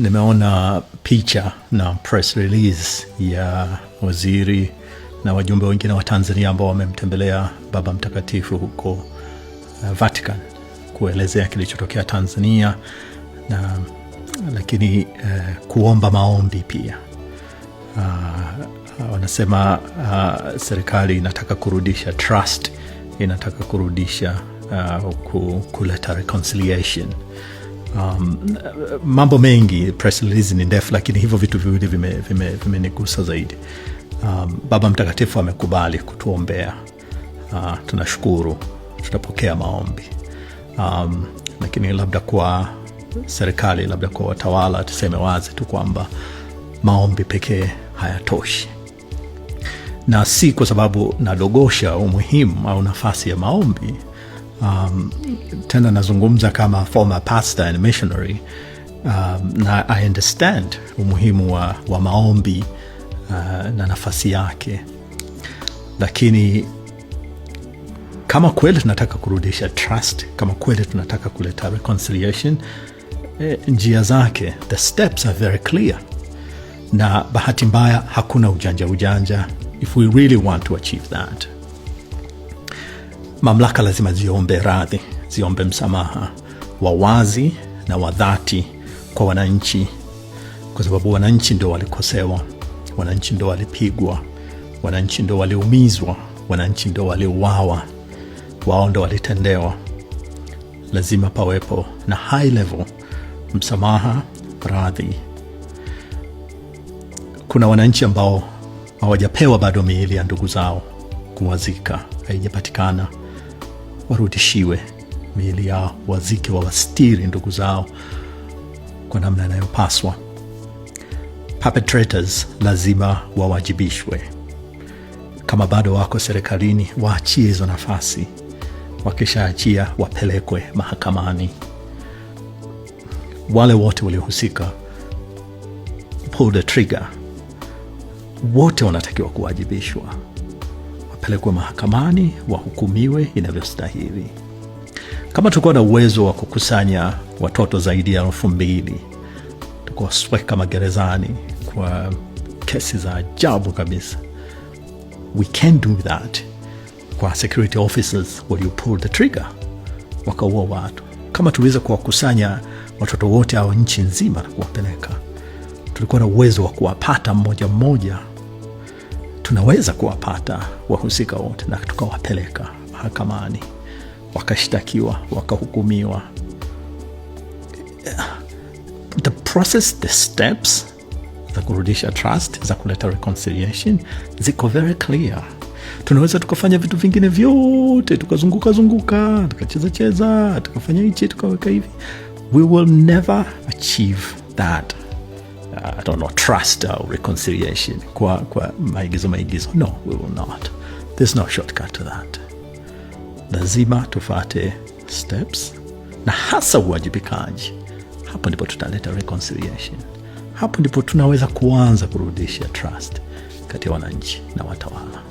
Nimeona picha na press release ya waziri na wajumbe wengine wa Tanzania ambao wamemtembelea Baba Mtakatifu huko Vatican kuelezea kilichotokea Tanzania lakini kuomba maombi pia. Wanasema serikali inataka kurudisha trust, inataka kurudisha kuleta reconciliation. Mambo mengi, press release ni ndefu, lakini hivyo vitu viwili vimenigusa zaidi. Baba Mtakatifu amekubali kutuombea. Tunashukuru, tutapokea maombi. Lakini labda kwa serikali, labda kwa watawala, tuseme wazi tu kwamba maombi pekee hayatoshi. Na si kwa sababu nadogosha umuhimu au nafasi ya maombi. Tena nazungumza kama former pastor and missionary, na I understand umuhimu wa maombi na nafasi yake. Lakini kama kweli tunataka kurudisha trust, kama kweli tunataka kuleta reconciliation, njia zake, the steps are very clear. Na bahati mbaya hakuna ujanja if we really want to achieve that. Mamlaka lazima ziombe radhi, ziombe msamaha wa wazi na wa dhati kwa wananchi, kwa sababu wananchi ndio walikosewa, wananchi ndio walipigwa, wananchi ndio waliumizwa, wananchi ndio waliuawa, wao ndio walitendewa. Lazima pawepo na high level msamaha, radhi. Kuna wananchi ambao hawajapewa bado miili ya ndugu zao kuwazika, haijapatikana. Warudishiwe miili yao, wazike, wawastiri ndugu zao kwa namna inayopaswa. Perpetrators lazima wawajibishwe. Kama bado wako serikalini, waachie hizo nafasi. Wakishaachia, wapelekwe mahakamani. Wale wote waliohusika, pull the trigger, wote wanatakiwa kuwajibishwa, wapelekwe mahakamani, wahukumiwe inavyostahili. Kama tulikuwa na uwezo wa kukusanya watoto zaidi ya 2,000, tukawasweka magerezani kwa kesi za ajabu kabisa, we can do that kwa security officers will you pull the trigger, wakaua watu. Kama tuweza kuwakusanya watoto wote au nchi nzima na kuwapeleka, tulikuwa na uwezo wa kuwapata mmoja mmoja, tunaweza kuwapata wahusika wote na tukawapeleka mahakamani, wakashtakiwa, wakahukumiwa. The process, the steps za kurudisha trust, za kuleta reconciliation ziko very clear. Tunaweza tukafanya vitu vingine vyote, tukazunguka, tukacheza, tukafanya hichi, tukaweka hivi. We will never achieve that. I don't know, trust or reconciliation kwa maigizo. No, we will not. There's no shortcut to that. Lazima tufate steps na hasa uwajibikaji. Hapo ndipo tutaleta reconciliation. Hapo ndipo tunaweza kuanza kurudisha trust kati ya wananchi na watawala.